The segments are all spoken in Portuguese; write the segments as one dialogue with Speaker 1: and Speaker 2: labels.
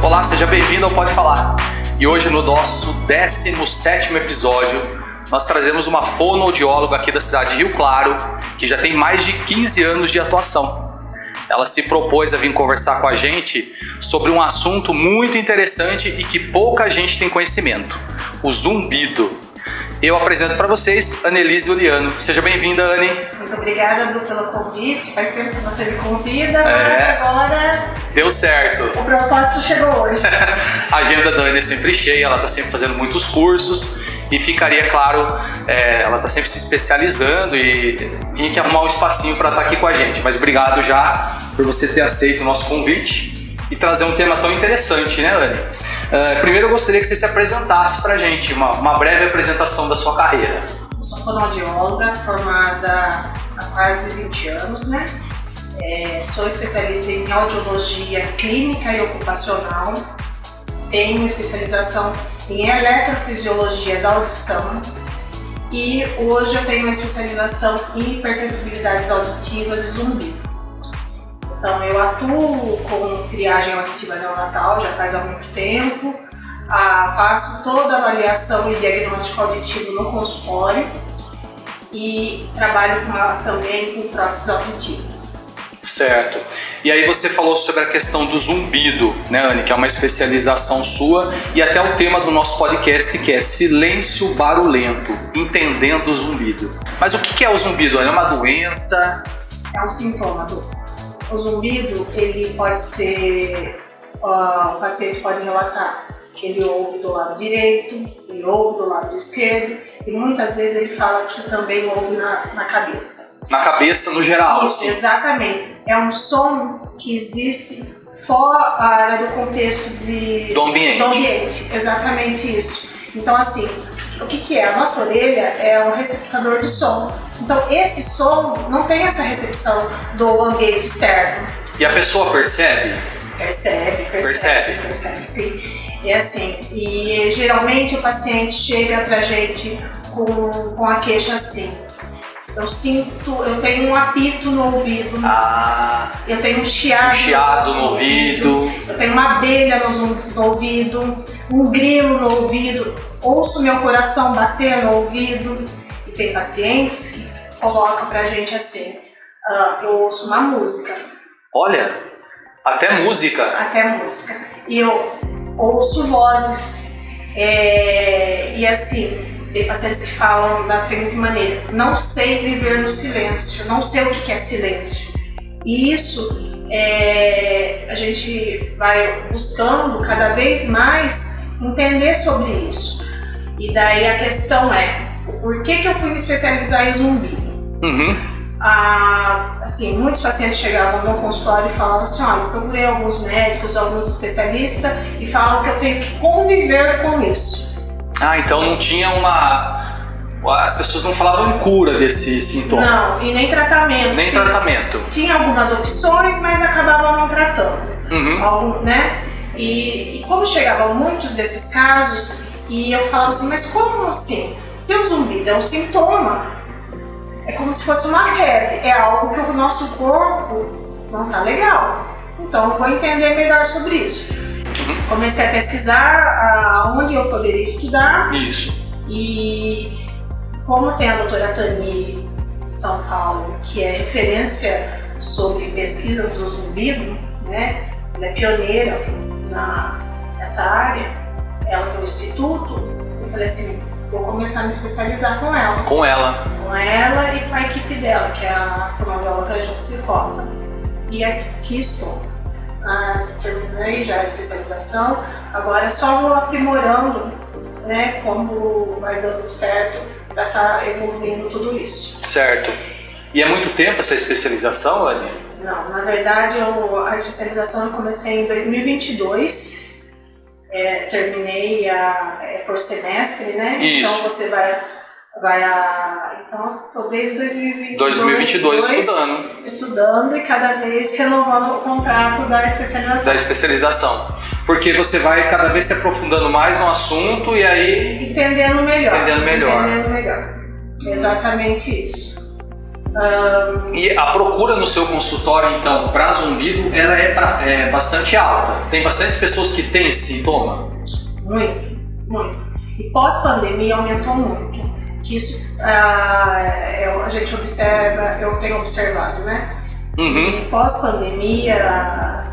Speaker 1: Olá, seja bem-vindo ao Pode Falar. E hoje no nosso 17º episódio, nós trazemos uma fonoaudióloga aqui da cidade de Rio Claro, que já tem mais de 15 anos de atuação. Ela se propôs a vir conversar com a gente sobre um assunto muito interessante e que pouca gente tem conhecimento: o zumbido. Eu apresento para vocês Annelise Juliano. Seja bem-vinda, Anne.
Speaker 2: Muito obrigada, Du, pelo convite. Faz tempo que você me convida, mas agora...
Speaker 1: Deu certo.
Speaker 2: O propósito chegou hoje.
Speaker 1: A agenda da Anne é sempre cheia, ela está sempre fazendo muitos cursos e ficaria, claro, ela está sempre se especializando e tinha que arrumar um espacinho para estar aqui com a gente. Mas obrigado já por você ter aceito o nosso convite e trazer um tema tão interessante, né, Anne? Primeiro eu gostaria que você se apresentasse para a gente, uma breve apresentação da sua carreira.
Speaker 2: Eu sou fonoaudióloga, formada há quase 20 anos, né? Sou especialista em audiologia clínica e ocupacional. Tenho especialização em eletrofisiologia da audição. E hoje eu tenho uma especialização em hipersensibilidades auditivas e zumbido. Então, eu atuo com triagem auditiva neonatal já faz muito tempo, faço toda a avaliação e diagnóstico auditivo no consultório e trabalho também com próteses auditivas.
Speaker 1: Certo. E aí você falou sobre a questão do zumbido, né, Anne, que é uma especialização sua e até o tema do nosso podcast, que é silêncio barulhento, entendendo o zumbido. Mas o que é o zumbido, Anne? É uma doença?
Speaker 2: É um sintoma do... O zumbido, ele pode ser, o paciente pode relatar que ele ouve do lado direito, ele ouve do lado esquerdo e muitas vezes ele fala que também ouve na cabeça.
Speaker 1: Na cabeça, no geral?
Speaker 2: Isso, exatamente. É um som que existe fora do contexto
Speaker 1: do
Speaker 2: ambiente. Exatamente isso. Então, assim, o que é? A nossa orelha é um receptador de som. Então, esse som não tem essa recepção do ambiente externo.
Speaker 1: E a pessoa percebe?
Speaker 2: Percebe, sim. É assim, e geralmente o paciente chega pra gente com a queixa assim: eu tenho um apito no ouvido, eu tenho um chiado
Speaker 1: no ouvido,
Speaker 2: eu tenho uma abelha no ouvido, um grilo no ouvido, ouço meu coração bater no ouvido. E tem pacientes que colocam pra gente assim: eu ouço uma música.
Speaker 1: Olha, até música. E eu ouço vozes. E assim, tem pacientes que falam da seguinte maneira: não sei viver no silêncio, não sei o que é silêncio. E isso a gente vai buscando cada vez mais entender sobre isso. E daí a questão é: por que eu fui me especializar em zumbido? Assim, muitos pacientes chegavam no consultório e falavam assim: olha, eu procurei alguns médicos, alguns especialistas e falam que eu tenho que conviver com isso. Então não tinha as pessoas não falavam em cura desse sintoma?
Speaker 2: Não, e nem tratamento.
Speaker 1: Tratamento.
Speaker 2: Tinha algumas opções, mas acabavam não tratando. Né? E como chegavam muitos desses casos, e eu falava assim: mas como assim? Se o zumbido é um sintoma, é como se fosse uma febre, é algo que o nosso corpo não tá legal. Então eu vou entender melhor sobre isso. Comecei a pesquisar onde eu poderia estudar.
Speaker 1: Isso.
Speaker 2: E como tem a doutora Tani de São Paulo, que é referência sobre pesquisas do zumbido, né? Ela é pioneira nessa área, ela tem um instituto. Eu falei assim: vou começar a me especializar com ela. Com ela e com a equipe dela, que é a fonoaudióloga Jacicota. E aqui estou. Terminei já a especialização, agora é só vou aprimorando, né, como vai dando certo para estar evoluindo tudo isso.
Speaker 1: Certo. E é muito tempo essa especialização, Anne?
Speaker 2: Não, na verdade a especialização eu comecei em 2022. Terminei por semestre, né?
Speaker 1: Isso.
Speaker 2: Então você vai
Speaker 1: Então, estou desde 2022 estudando e cada vez renovando o contrato da especialização.
Speaker 3: Porque você vai cada vez se aprofundando mais no assunto e aí...
Speaker 1: Entendendo melhor. Exatamente isso.
Speaker 3: E a procura no seu consultório, então, para zumbido, ela é bastante alta. Tem bastante pessoas que têm esse sintoma?
Speaker 1: Muito. E pós-pandemia aumentou muito. Que isso a gente observa, eu tenho observado, né? Que pós-pandemia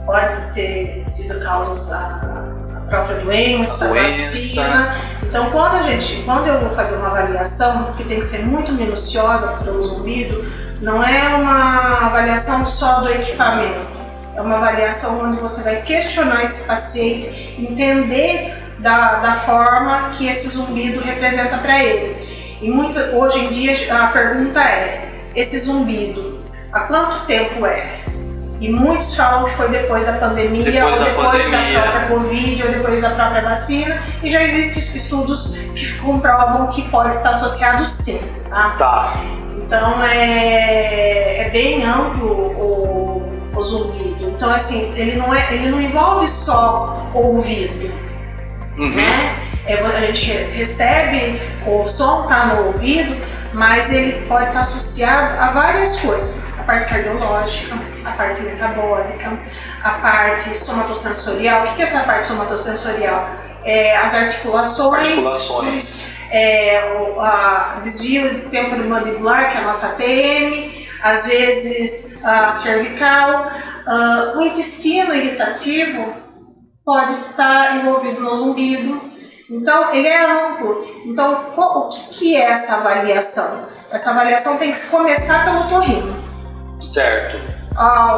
Speaker 1: pode ter sido causas a própria doença, vacina. Então, quando eu vou fazer uma avaliação, que tem que ser muito minuciosa para o zumbido, não é uma avaliação só do equipamento, é uma avaliação onde você vai questionar esse paciente, entender da forma que esse zumbido representa para ele. E hoje em dia a pergunta é, esse zumbido, há quanto tempo é? E muitos falam que foi depois da pandemia, ou depois da própria Covid, ou depois da própria vacina. E já existem estudos que comprovam que pode estar associado sim.
Speaker 3: Tá.
Speaker 1: Então é bem amplo o zumbido. Então assim, ele não envolve só ouvido. Né? A gente recebe, o som está no ouvido, mas ele pode estar associado a várias coisas. A parte cardiológica, a parte metabólica, a parte somatosensorial. O que é essa parte somatosensorial? As articulações. O desvio do temporomandibular, que é a nossa ATM, às vezes a cervical, o intestino irritativo pode estar envolvido no zumbido. Então, ele é amplo. Então, o que é essa avaliação? Essa avaliação tem que começar pelo otorrino.
Speaker 3: Certo.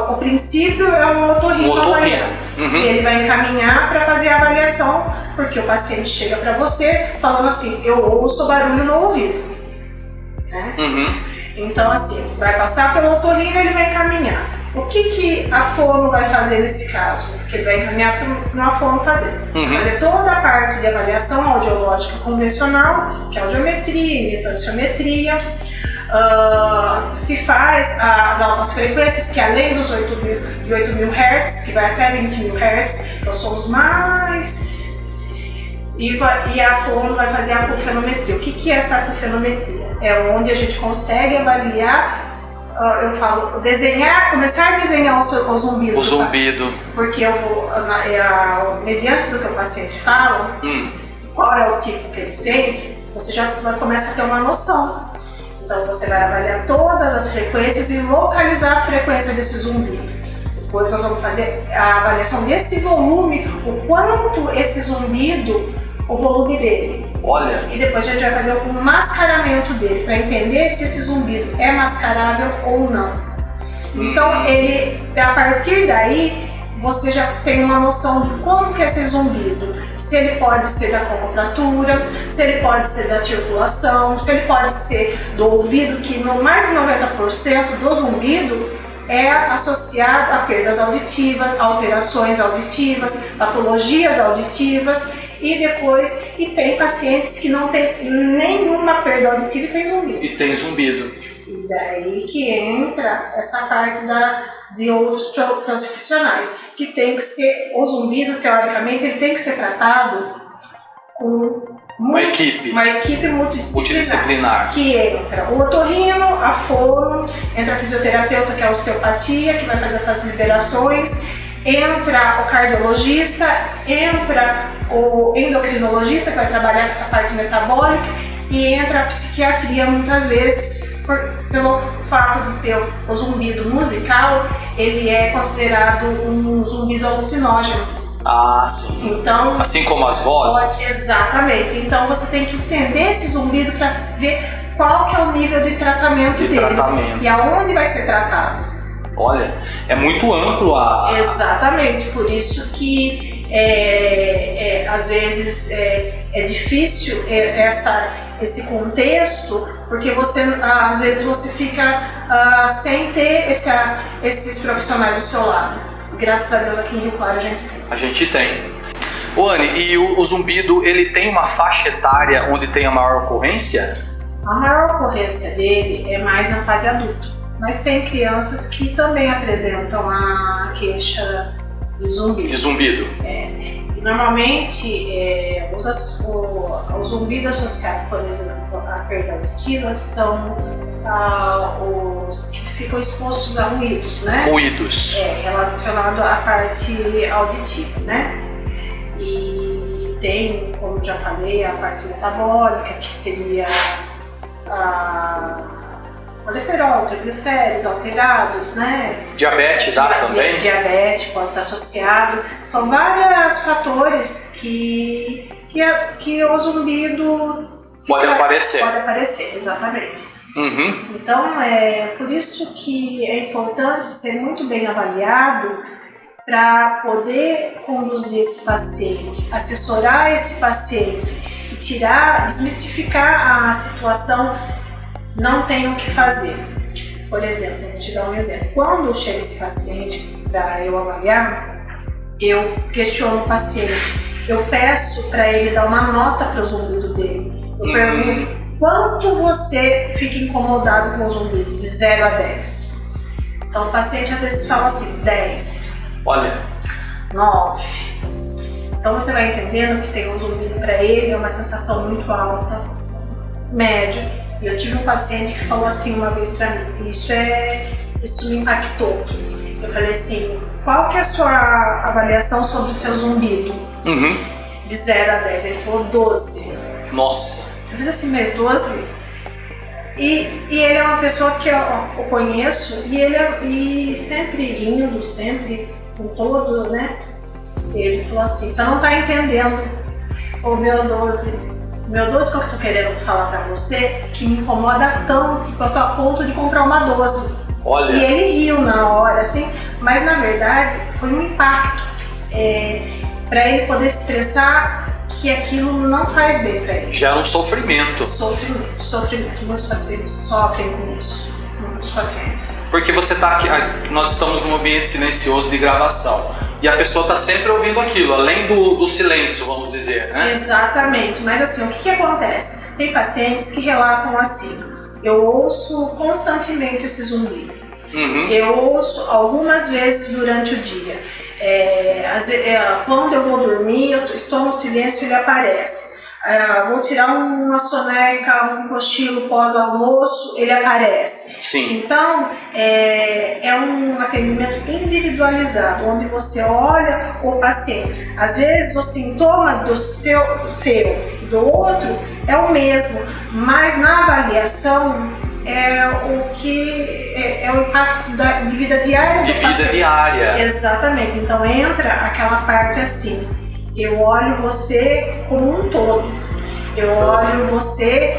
Speaker 1: O princípio é um otorrino avaliando. Ele vai encaminhar para fazer a avaliação, porque o paciente chega para você falando assim, eu ouço barulho no ouvido. Né? Então, assim, vai passar pelo otorrino e ele vai encaminhar. O que a fono vai fazer nesse caso? Que ele vai encaminhar para uma fono fazer. Fazer toda a parte de avaliação audiológica convencional, que é audiometria, impedanciometria. Se faz as altas frequências, que além dos 8.000 Hz, que vai até 20.000 Hz, que são os mais... E a fono vai fazer a acufenometria. O que é essa acufenometria? É onde a gente consegue avaliar, eu falo, começar a desenhar o zumbido.
Speaker 3: O zumbido.
Speaker 1: Porque eu vou, mediante do que o paciente fala, qual é o tipo que ele sente, você já começa a ter uma noção. Então você vai avaliar todas as frequências e localizar a frequência desse zumbido. Depois nós vamos fazer a avaliação desse volume, o quanto esse zumbido, o volume dele.
Speaker 3: Olha.
Speaker 1: E depois a gente vai fazer o mascaramento dele, para entender se esse zumbido é mascarável ou não. Então, a partir daí, você já tem uma noção de como que é esse zumbido. Se ele pode ser da contratura, se ele pode ser da circulação, se ele pode ser do ouvido, que no mais de 90% do zumbido é associado a perdas auditivas, alterações auditivas, patologias auditivas. E tem pacientes que não tem nenhuma perda auditiva e tem zumbido. E daí que entra essa parte de outros profissionais, que tem que ser, o zumbido, teoricamente, ele tem que ser tratado com uma equipe multidisciplinar. Que entra o otorrino, a fono, entra a fisioterapeuta, que é a osteopatia, que vai fazer essas liberações, entra o cardiologista, entra o endocrinologista, que vai trabalhar com essa parte metabólica, e entra a psiquiatria muitas vezes, pelo fato de ter o zumbido musical, ele é considerado um zumbido alucinógeno.
Speaker 3: Sim.
Speaker 1: Então,
Speaker 3: assim como as vozes?
Speaker 1: Exatamente. Então você tem que entender esse zumbido para ver qual que é o nível de tratamento dele. E aonde vai ser tratado.
Speaker 3: Olha, é muito amplo
Speaker 1: Exatamente, por isso que às vezes é difícil esse contexto, porque às vezes você fica sem ter esses profissionais do seu lado. Graças a Deus aqui em Rio Claro a gente tem.
Speaker 3: Ô Anne, e o zumbido, ele tem uma faixa etária onde tem a maior ocorrência?
Speaker 2: A maior ocorrência dele é mais na fase adulta, mas tem crianças que também apresentam a queixa de zumbido.
Speaker 3: De zumbido.
Speaker 2: Normalmente, o zumbido associado, por exemplo, à perda auditiva são os que ficam expostos a ruídos, né?
Speaker 3: Ruídos.
Speaker 2: Relacionado à parte auditiva, né? E tem, como já falei, a parte metabólica, que seria colesterol, triglicérides alterados, né?
Speaker 3: Diabetes dá também?
Speaker 2: Diabetes pode estar associado. São vários fatores que o zumbido
Speaker 3: pode aparecer.
Speaker 2: Pode aparecer, exatamente.
Speaker 3: Uhum.
Speaker 2: Então, é por isso que é importante ser muito bem avaliado para poder conduzir esse paciente, assessorar esse paciente e desmistificar a situação. Não tem o que fazer. Por exemplo, vou te dar um exemplo. Quando chega esse paciente para eu avaliar, eu questiono o paciente. Eu peço para ele dar uma nota para o zumbido dele. Eu pergunto quanto você fica incomodado com o zumbido, de 0 a 10. Então o paciente às vezes fala assim, 10.
Speaker 3: Olha.
Speaker 2: 9. Então você vai entendendo que tem um zumbido para ele, é uma sensação muito alta, média. Eu tive um paciente que falou assim uma vez pra mim, isso me impactou. Eu falei assim, qual que é a sua avaliação sobre o seu zumbido?
Speaker 3: Uhum.
Speaker 2: De 0 a 10, ele falou 12.
Speaker 3: Nossa.
Speaker 2: Eu fiz assim, mas 12? E ele é uma pessoa que eu conheço e sempre rindo, sempre com todo, né? Ele falou assim, você não tá entendendo o meu 12. Meu 12 que eu tô querendo falar pra você, que me incomoda tanto que eu tô a ponto de comprar uma 12.
Speaker 3: Olha.
Speaker 2: E ele riu na hora, assim, mas na verdade foi um impacto pra ele poder expressar que aquilo não faz bem pra ele.
Speaker 3: Já é um sofrimento.
Speaker 2: Sofrimento. Muitos pacientes sofrem com isso. Muitos pacientes.
Speaker 3: Porque nós estamos num ambiente silencioso de gravação. E a pessoa está sempre ouvindo aquilo, além do silêncio, vamos dizer, né?
Speaker 2: Exatamente, mas assim, o que acontece? Tem pacientes que relatam assim, eu ouço constantemente esse zumbido.
Speaker 3: Uhum.
Speaker 2: Eu ouço algumas vezes durante o dia. Quando eu vou dormir, eu estou no silêncio, ele aparece. Vou tirar uma soneca, um cochilo pós-almoço, ele aparece.
Speaker 3: Sim.
Speaker 2: Então, é um atendimento individualizado, onde você olha o paciente. Às vezes, o sintoma do seu e do outro é o mesmo, mas na avaliação é o impacto de vida diária do paciente. De vida
Speaker 3: diária.
Speaker 2: Exatamente. Então, entra aquela parte assim. Eu olho você como um todo. Eu olho você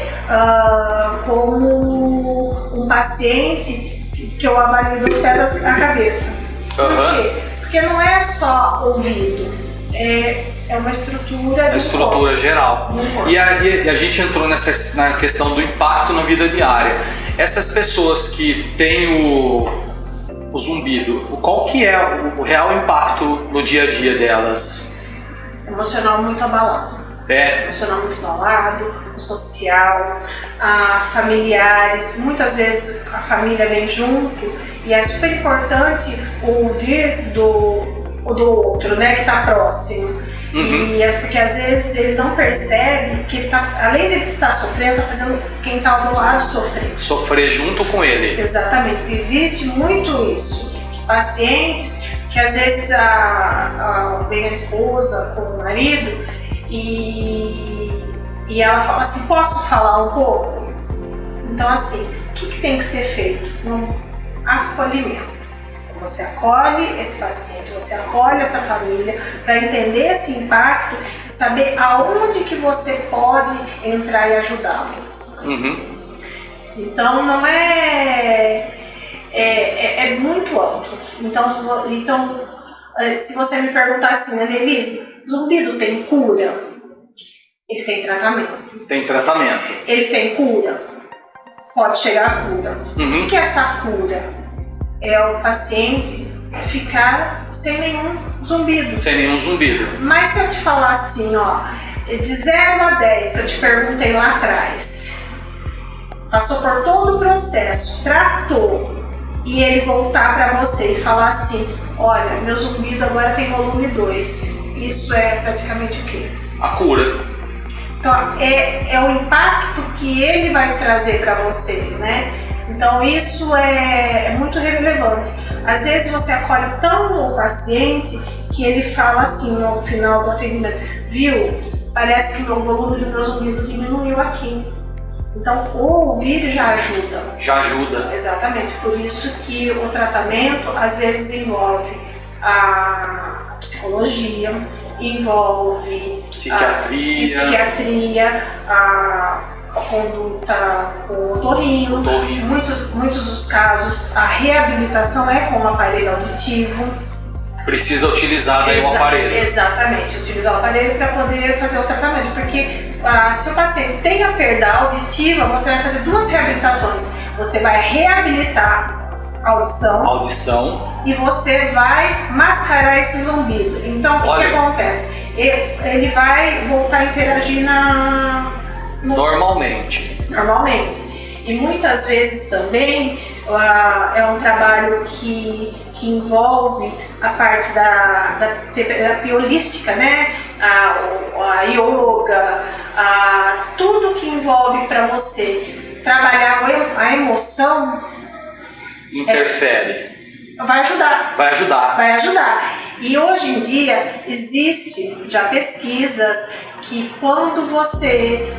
Speaker 2: como um paciente que eu avalio dos pés à cabeça. Por quê? Porque não é só ouvido, é uma estrutura.
Speaker 3: Estrutura geral. E a gente entrou na questão do impacto na vida diária. Essas pessoas que têm o zumbido, qual que é o real impacto no dia a dia delas?
Speaker 2: Emocional muito abalado. Emocional muito abalado, o social, familiares. Muitas vezes a família vem junto e é super importante ouvir do outro, né, que está próximo. Uhum. Porque às vezes ele não percebe que ele tá, além dele estar sofrendo, está fazendo quem está do lado sofrer.
Speaker 3: Sofrer junto com ele.
Speaker 2: Exatamente. Existe muito isso. Pacientes que às vezes vem a esposa com o marido e ela fala assim, posso falar um pouco? Então assim, o que tem que ser feito? Um acolhimento. Você acolhe esse paciente, você acolhe essa família para entender esse impacto e saber aonde que você pode entrar e ajudá-lo.
Speaker 3: Uhum.
Speaker 2: Então não é muito amplo. Então, se você me perguntar assim, Annelise, zumbido tem cura? Ele tem tratamento.
Speaker 3: Tem tratamento.
Speaker 2: Ele tem cura? Pode chegar a cura.
Speaker 3: Uhum.
Speaker 2: O que é essa cura? É o paciente ficar sem nenhum zumbido.
Speaker 3: Sem nenhum zumbido.
Speaker 2: Mas se eu te falar assim, ó, de 0 a 10, que eu te perguntei lá atrás,
Speaker 1: passou por todo o processo, tratou, e ele voltar para você e falar assim, olha, meu zumbido agora tem volume 2. Isso é praticamente o quê?
Speaker 3: A cura.
Speaker 1: Então, é o impacto que ele vai trazer para você, né? Então, isso é muito relevante. Às vezes, você acolhe tão o paciente que ele fala assim, no final do atendimento, viu, parece que o volume do meu zumbido diminuiu aqui. Então, o ouvir já ajuda.
Speaker 3: Já ajuda.
Speaker 1: Exatamente. Por isso que o tratamento, às vezes, envolve a psicologia, envolve psiquiatria, a conduta com o otorrino. Muitos dos casos, a reabilitação é com o aparelho auditivo.
Speaker 3: Precisa utilizar daí um aparelho.
Speaker 1: Exatamente, utilizar o aparelho para poder fazer o tratamento, porque se o paciente tem a perda auditiva, você vai fazer 2 reabilitações. Você vai reabilitar a audição e você vai mascarar esse zumbido. Então, o que acontece? Ele vai voltar a interagir
Speaker 3: normalmente.
Speaker 1: E muitas vezes também é um trabalho que envolve a parte da terapia holística, né? A yoga, tudo que envolve para você trabalhar a emoção.
Speaker 3: Interfere.
Speaker 1: Vai ajudar. E hoje em dia existe já pesquisas que quando você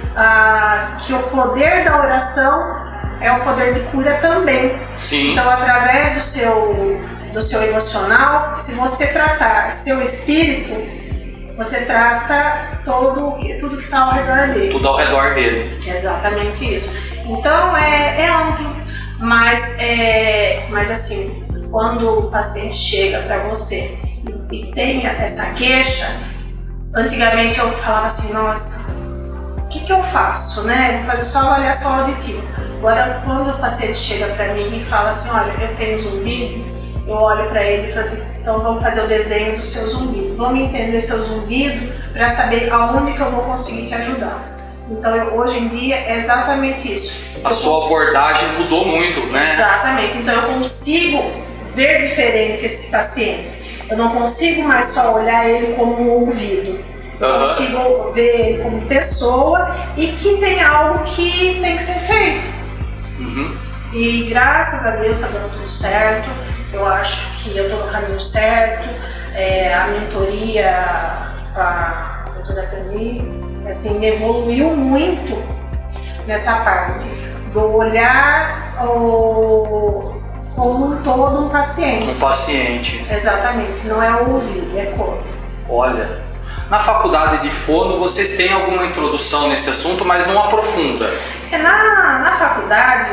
Speaker 1: que o poder da oração é o poder de cura também.
Speaker 3: Sim.
Speaker 1: Então, através do seu emocional, se você tratar seu espírito, você trata tudo que está ao redor dele.
Speaker 3: Tudo ao redor dele.
Speaker 1: Exatamente isso. Então, é amplo, mas assim, quando o paciente chega para você e tem essa queixa, antigamente eu falava assim, nossa, o que eu faço, né? Vou fazer só avaliação auditiva. Agora, quando o paciente chega para mim e fala assim, olha, eu tenho zumbido, eu olho para ele e falo assim, então vamos fazer o desenho do seu zumbido, vamos entender seu zumbido para saber aonde que eu vou conseguir te ajudar. Então, hoje em dia é exatamente isso.
Speaker 3: A sua abordagem mudou muito, né?
Speaker 1: Exatamente. Então, eu consigo ver diferente esse paciente. Eu não consigo mais só olhar ele como um ouvido. Eu consigo ver ele como pessoa e que tem algo que tem que ser feito. E graças a Deus está dando tudo certo. Eu acho que eu estou no caminho certo. A mentoria, a doutora Tani, assim, evoluiu muito nessa parte do olhar como um todo um paciente. Exatamente, não é o ouvido, é corpo.
Speaker 3: Olha, na faculdade de fono vocês têm alguma introdução nesse assunto, mas não aprofunda.
Speaker 1: Na faculdade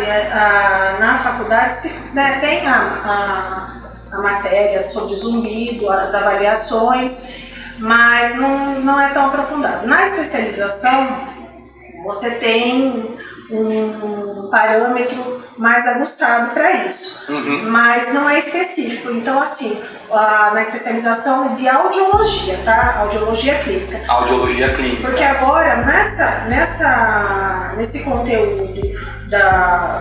Speaker 1: tem a matéria sobre zumbido, as avaliações, mas não é tão aprofundado. Na especialização, você tem um parâmetro mais aguçado para isso, mas não é específico. Então, assim, na especialização de audiologia, tá? Audiologia clínica.
Speaker 3: Audiologia clínica.
Speaker 1: Porque agora, nesse conteúdo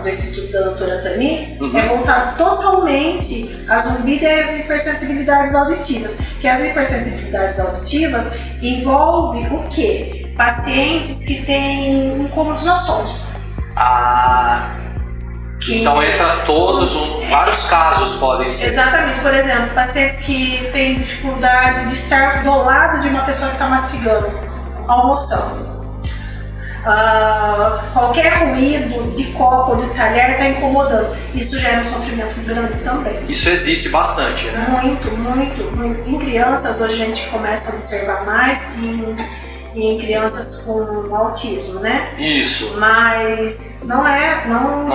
Speaker 1: do Instituto da doutora Tani, é voltado totalmente às zumbido e às hipersensibilidades auditivas. Que as hipersensibilidades auditivas envolvem o quê? Pacientes que têm incômodos aos sons.
Speaker 3: Então entra vários casos podem ser.
Speaker 1: Exatamente, por exemplo, pacientes que têm dificuldade de estar do lado de uma pessoa que está mastigando, almoçando. Qualquer ruído de copo ou de talher está incomodando. Isso gera um sofrimento grande também.
Speaker 3: Isso existe bastante, né?
Speaker 1: Muito. Em crianças, hoje a gente começa a observar mais em crianças com autismo, né?
Speaker 3: Isso.
Speaker 1: Mas não é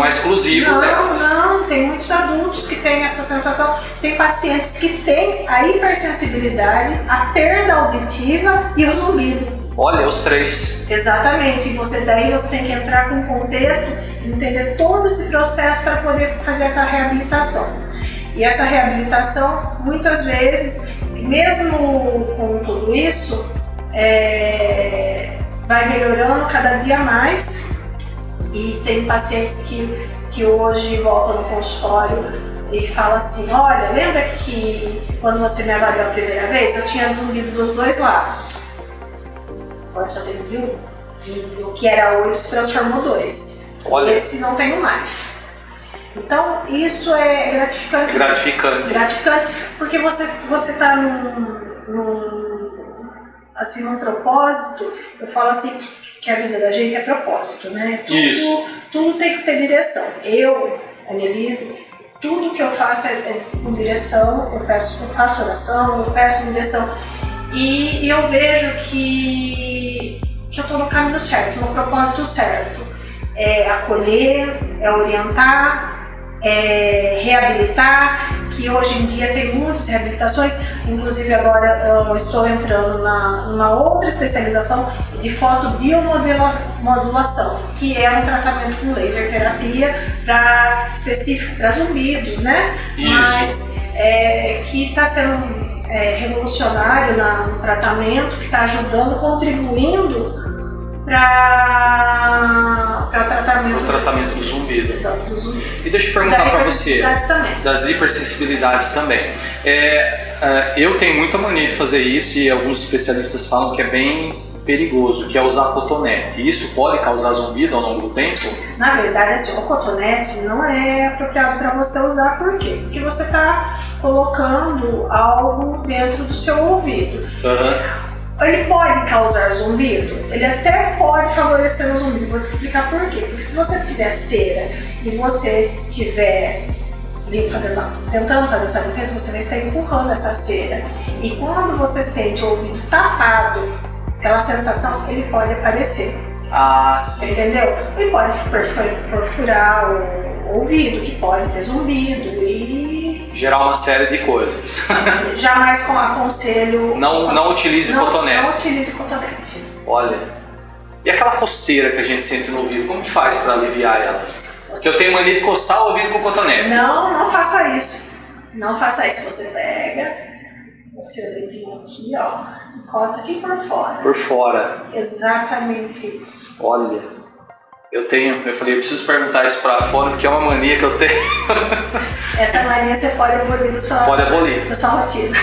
Speaker 3: exclusivo delas.
Speaker 1: Não, tem muitos adultos que têm essa sensação. Tem pacientes que têm a hipersensibilidade, a perda auditiva e o zumbido.
Speaker 3: Olha, os 3.
Speaker 1: Exatamente. E daí você tem que entrar com o contexto, entender todo esse processo para poder fazer essa reabilitação. E essa reabilitação, muitas vezes, mesmo com tudo isso, vai melhorando cada dia mais E tem pacientes que hoje voltam no consultório e falam assim, olha, lembra que quando você me avaliou a primeira vez, eu tinha zumbido dos dois lados. Agora só tem um. E o que era 8 se transformou 2.
Speaker 3: Olha.
Speaker 1: Esse não tenho mais. Então, isso é gratificante. Gratificante, porque você está num propósito. Eu falo assim, que a vida da gente é propósito, né? Tudo tem que ter direção. Eu, Annelise, tudo que eu faço é com direção. Eu faço oração, eu peço direção. E eu vejo que eu estou no caminho certo, no propósito certo. É acolher, é orientar, é reabilitar, que hoje em dia tem muitas reabilitações, inclusive agora eu estou entrando numa outra especialização de fotobiomodulação, que é um tratamento com laser terapia específico para zumbidos, né?
Speaker 3: Isso.
Speaker 1: Mas que está sendo revolucionário no tratamento, que está ajudando, contribuindo para o tratamento
Speaker 3: do zumbido.
Speaker 1: Exato, do zumbido.
Speaker 3: E deixa eu perguntar para você,
Speaker 1: também.
Speaker 3: Das hipersensibilidades também. Eu tenho muita mania de fazer isso e alguns especialistas falam que é bem perigoso, que é usar cotonete. Isso pode causar zumbido ao longo do tempo?
Speaker 1: Na verdade, assim, o cotonete não é apropriado para você usar. Por quê? Porque você está colocando algo dentro do seu ouvido. Ele pode causar zumbido? Ele até pode favorecer o zumbido. Vou te explicar por quê. Porque se você tiver cera e você tiver tentando fazer essa limpeza, você vai estar empurrando essa cera. E quando você sente o ouvido tapado, aquela sensação, ele pode aparecer.
Speaker 3: Ah, sim.
Speaker 1: Entendeu? Ele pode perfurar o ouvido, que pode ter zumbido e
Speaker 3: gerar uma série de coisas.
Speaker 1: Jamais aconselho.
Speaker 3: Não utilize cotonete.
Speaker 1: Não utilize cotonete.
Speaker 3: Olha. E aquela coceira que a gente sente no ouvido, como que faz para aliviar ela? Porque eu tenho mania de coçar o ouvido com cotonete.
Speaker 1: Não faça isso. Não faça isso. Você pega o seu dedinho aqui, ó, encosta aqui por fora.
Speaker 3: Por fora.
Speaker 1: Exatamente isso.
Speaker 3: Olha. Eu falei, eu preciso perguntar isso pra fora, porque é uma mania que eu tenho.
Speaker 1: Essa mania você pode abolir da sua rotina.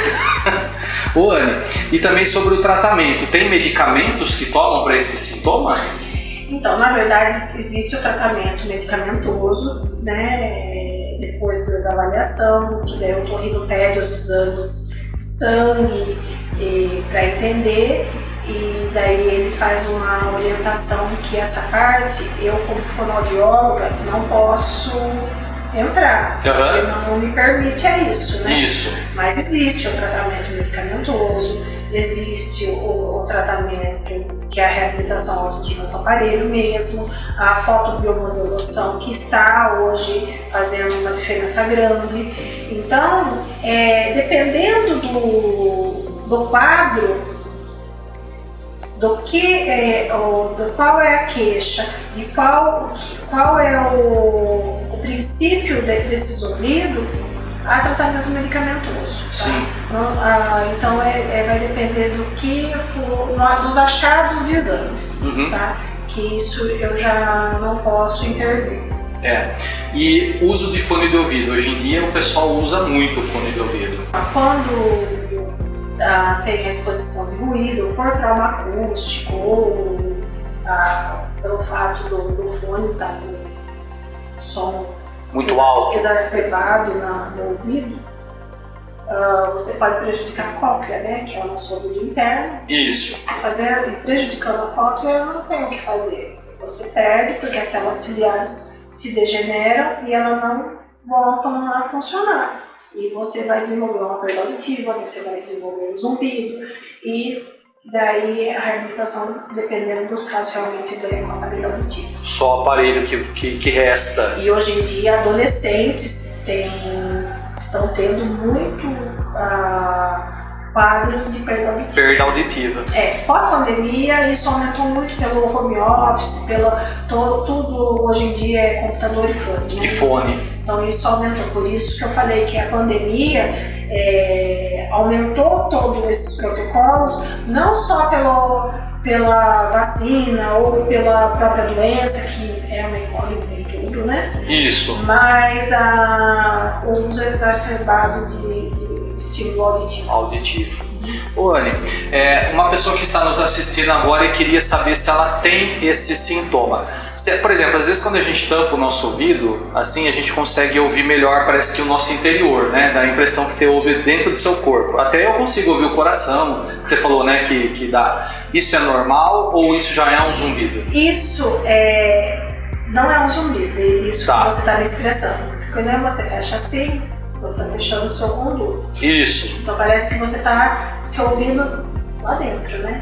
Speaker 3: Ô, Anne, e também sobre o tratamento, tem medicamentos que tomam para esse sintoma?
Speaker 1: Então, na verdade, existe o tratamento medicamentoso, né? Depois da avaliação, que daí o otorrino pede os exames de sangue para entender. E daí ele faz uma orientação que essa parte, eu como fonoaudióloga, não posso entrar, porque não me permite isso, né?
Speaker 3: Isso.
Speaker 1: Mas existe o tratamento medicamentoso, existe o tratamento que é a reabilitação auditiva com aparelho mesmo, a fotobiomodulação que está hoje fazendo uma diferença grande. Então, dependendo do quadro, do qual é a queixa, de qual é o princípio desse zumbido, há tratamento medicamentoso. Tá?
Speaker 3: Sim.
Speaker 1: Então vai depender dos achados de exames, tá? Que isso eu já não posso intervir.
Speaker 3: E uso de fone de ouvido. Hoje em dia o pessoal usa muito o fone de ouvido.
Speaker 1: Quando tem a exposição de ruído por trauma acústico ou pelo fato do fone estar com som
Speaker 3: muito alto,
Speaker 1: exacerbado no ouvido, você pode prejudicar a cóclea, né? Que é o nosso ouvido interno.
Speaker 3: Isso.
Speaker 1: Prejudicando a cóclea, não tem o que fazer. Você perde porque as células ciliares se degeneram e elas não voltam a funcionar. E você vai desenvolver uma perda auditiva, você vai desenvolver um zumbido e daí a reabilitação, dependendo dos casos, realmente é com aparelho auditivo.
Speaker 3: Só o aparelho que resta.
Speaker 1: E hoje em dia adolescentes estão tendo muito quadros de perda auditiva.
Speaker 3: Perda auditiva.
Speaker 1: Pós-pandemia isso aumentou muito pelo home office, tudo hoje em dia é computador e fone. Né?
Speaker 3: E fone.
Speaker 1: Então isso aumentou, por isso que eu falei que a pandemia aumentou todos esses protocolos, não só pela vacina ou pela própria doença, que é uma incógnita em tudo, né?
Speaker 3: Isso.
Speaker 1: Mas o uso exacerbado de estímulo auditivo.
Speaker 3: Ô, Anne, uma pessoa que está nos assistindo agora e queria saber se ela tem esse sintoma. Por exemplo, às vezes quando a gente tampa o nosso ouvido, assim a gente consegue ouvir melhor, parece que o nosso interior, né? Dá a impressão que você ouve dentro do seu corpo. Até eu consigo ouvir o coração, que você falou, né? Que dá. Isso é normal ou isso já é um zumbido?
Speaker 1: Isso não é um zumbido, isso que você está me expressando. Quando você fecha assim, você está fechando o seu conduto.
Speaker 3: Isso.
Speaker 1: Então parece que você está se ouvindo lá dentro, né?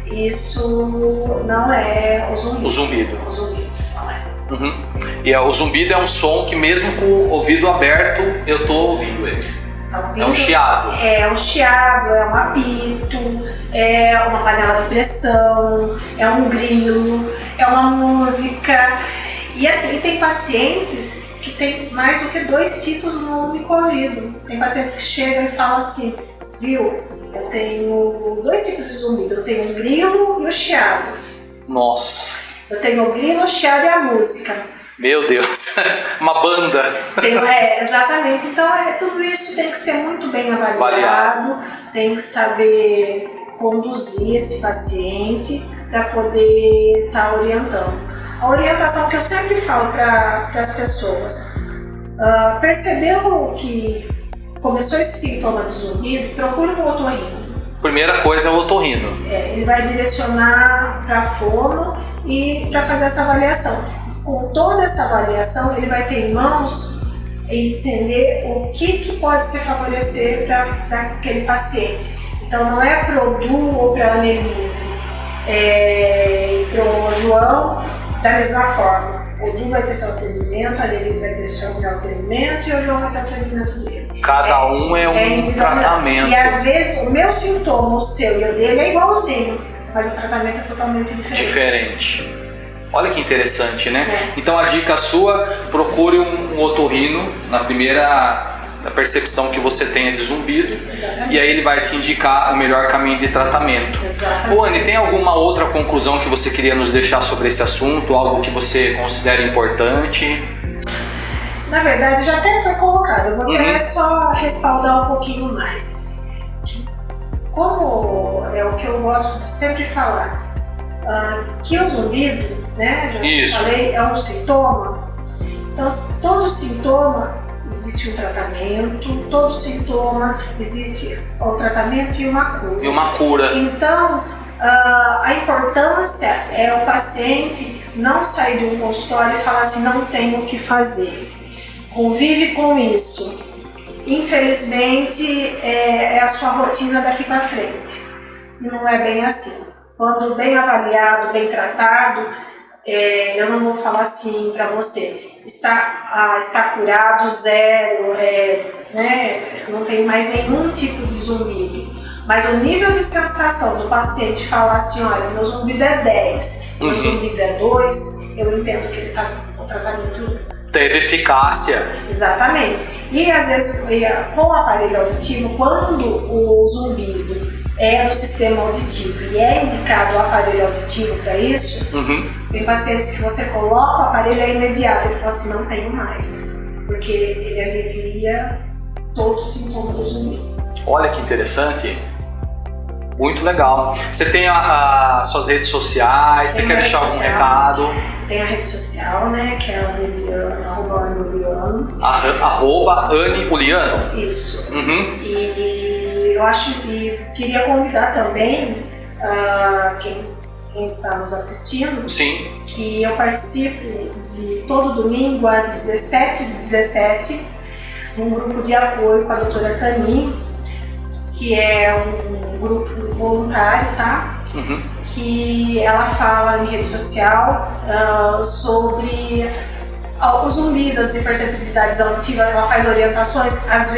Speaker 1: Isso não é o zumbido.
Speaker 3: O zumbido
Speaker 1: não é.
Speaker 3: Uhum. E o zumbido é um som que mesmo com o ouvido aberto eu tô ouvindo ele.
Speaker 1: Tá ouvindo?
Speaker 3: É um chiado.
Speaker 1: É um chiado, é um apito, é uma panela de pressão, é um grilo, é uma música. E assim, tem pacientes que tem mais do que 2 tipos no único ouvido. Tem pacientes que chegam e falam assim, viu, eu tenho 2 tipos de zumbido, eu tenho o grilo e o chiado.
Speaker 3: Nossa.
Speaker 1: Eu tenho o grilo, o chiado e a música.
Speaker 3: Meu Deus, uma banda.
Speaker 1: Exatamente, então tudo isso tem que ser muito bem avaliado, tem que saber conduzir esse paciente para poder estar orientando. A orientação que eu sempre falo para as pessoas, percebeu que começou esse sintoma de zumbido, procure um otorrino.
Speaker 3: Primeira coisa é o otorrino.
Speaker 1: Ele vai direcionar para a fono e para fazer essa avaliação. Com toda essa avaliação, ele vai ter em mãos entender o que pode se favorecer para aquele paciente. Então não é para o Du ou para a Annelise, para o João da mesma forma. O Du vai ter seu atendimento, a Annelise vai ter seu atendimento e o João vai ter o atendimento dele.
Speaker 3: Cada um é um tratamento.
Speaker 1: E às vezes o meu sintoma, o seu e o dele é igualzinho, mas o tratamento é totalmente diferente.
Speaker 3: Olha que interessante, né? Então a dica sua, procure um otorrino na primeira percepção que você tenha de zumbido.
Speaker 1: Exatamente.
Speaker 3: E aí ele vai te indicar o melhor caminho de tratamento.
Speaker 1: Exatamente.
Speaker 3: Ô, Anne, tem alguma outra conclusão que você queria nos deixar sobre esse assunto? Algo que você considera importante?
Speaker 1: Na verdade já até foi colocado, eu vou até só respaldar um pouquinho mais. Como é o que eu gosto de sempre falar, que o zumbido, né, já falei, é um sintoma. Então, todo sintoma existe um tratamento, todo sintoma existe um tratamento e uma cura. Então, a importância é o paciente não sair de um consultório e falar assim, não tenho o que fazer. Convive com isso. Infelizmente, é a sua rotina daqui para frente. E não é bem assim. Quando bem avaliado, bem tratado, eu não vou falar assim para você, está curado, zero, né, não tem mais nenhum tipo de zumbido. Mas o nível de sensação do paciente falar assim, olha, meu zumbido é 10, meu zumbido é 2, eu entendo que ele está com o tratamento...
Speaker 3: Teve eficácia.
Speaker 1: Exatamente. E às vezes, com o aparelho auditivo, quando o zumbido é do sistema auditivo e é indicado o aparelho auditivo para isso, tem pacientes que você coloca o aparelho é imediato, ele fala assim, não tenho mais, porque ele alivia todo o sintoma do zumbido.
Speaker 3: Olha que interessante. Muito legal. Você tem as suas redes sociais, você quer deixar algum recado?
Speaker 1: Tem a rede social, né, que é
Speaker 3: @Anne Uliano.
Speaker 1: Isso. E eu acho que queria convidar também quem está nos assistindo,
Speaker 3: sim,
Speaker 1: que eu participo de todo domingo às 17h17 num grupo de apoio com a doutora Tani, que é um grupo voluntário, tá? Que ela fala em rede social sobre os zumbidos, as hipersensibilidades auditivas, ela faz orientações, às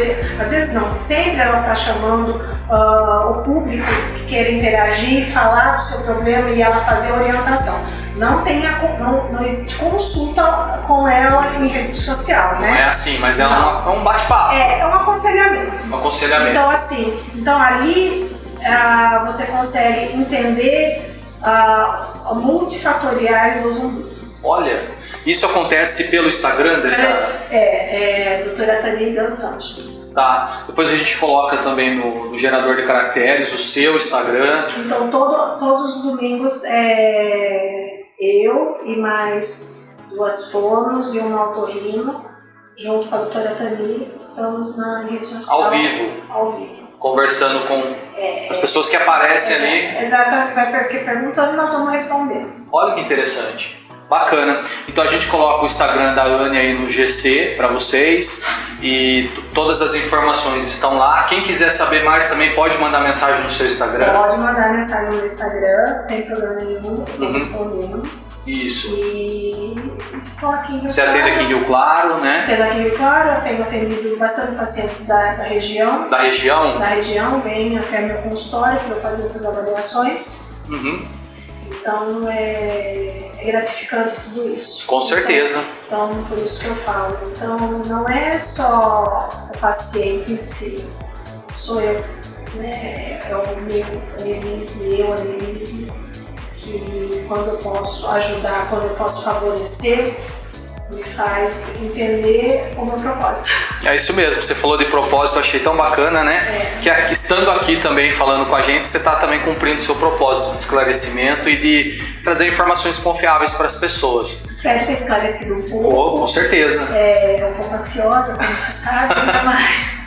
Speaker 1: vezes não, sempre ela está chamando o público que quer interagir, falar do seu problema e ela fazer a orientação. Não existe consulta com ela em rede social, né?
Speaker 3: Não é assim, mas é um bate-papo.
Speaker 1: É um aconselhamento.
Speaker 3: Um aconselhamento.
Speaker 1: Então ali você consegue entender multifatoriais do zumbido.
Speaker 3: Olha, isso acontece pelo Instagram dessa...
Speaker 1: doutora Tani Sanches.
Speaker 3: Tá, depois a gente coloca também no gerador de caracteres o seu Instagram.
Speaker 1: Então todos os domingos eu e mais 2 fonos e um otorrino, junto com a doutora Tani, estamos na rede social.
Speaker 3: Ao vivo. Conversando com as pessoas que aparecem ali.
Speaker 1: Exatamente, vai perguntando e nós vamos responder.
Speaker 3: Olha que interessante. Bacana. Então a gente coloca o Instagram da Anne aí no GC para vocês e todas as informações estão lá. Quem quiser saber mais também pode mandar mensagem no seu Instagram.
Speaker 1: Pode mandar mensagem no Instagram, sem problema nenhum, respondendo.
Speaker 3: Isso.
Speaker 1: E estou aqui em Rio Claro.
Speaker 3: Você atende aqui em Rio Claro, né?
Speaker 1: Atendo aqui em Rio Claro, eu tenho atendido bastante pacientes da região.
Speaker 3: Da região?
Speaker 1: Da região, vêm até meu consultório para eu fazer essas avaliações. Então é gratificante tudo isso.
Speaker 3: Com certeza.
Speaker 1: Então por isso que eu falo. Então não é só o paciente em si, sou eu, né? É o meu, Annelise, que quando eu posso ajudar, quando eu posso favorecer, me faz entender o meu propósito.
Speaker 3: É isso mesmo, você falou de propósito, eu achei tão bacana, né? Que estando aqui também falando com a gente, você está também cumprindo seu propósito de esclarecimento e de trazer informações confiáveis para as pessoas.
Speaker 1: Espero ter esclarecido um pouco.
Speaker 3: Com certeza.
Speaker 1: Um pouco ansiosa, como você sabe, mas...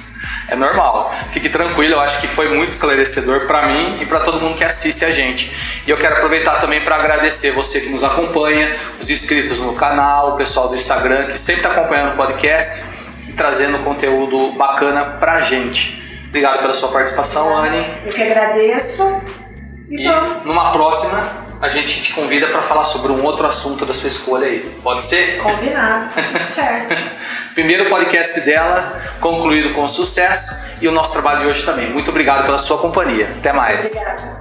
Speaker 3: É normal, fique tranquilo, eu acho que foi muito esclarecedor para mim e para todo mundo que assiste a gente. E eu quero aproveitar também para agradecer você que nos acompanha, os inscritos no canal, o pessoal do Instagram que sempre está acompanhando o podcast e trazendo conteúdo bacana pra gente. Obrigado pela sua participação, Anne.
Speaker 1: Eu que agradeço.
Speaker 3: E numa próxima a gente te convida para falar sobre um outro assunto da sua escolha aí. Pode ser?
Speaker 1: Combinado, tudo certo.
Speaker 3: Primeiro podcast dela, concluído com sucesso, e o nosso trabalho de hoje também. Muito obrigado pela sua companhia. Até mais.
Speaker 1: Obrigada.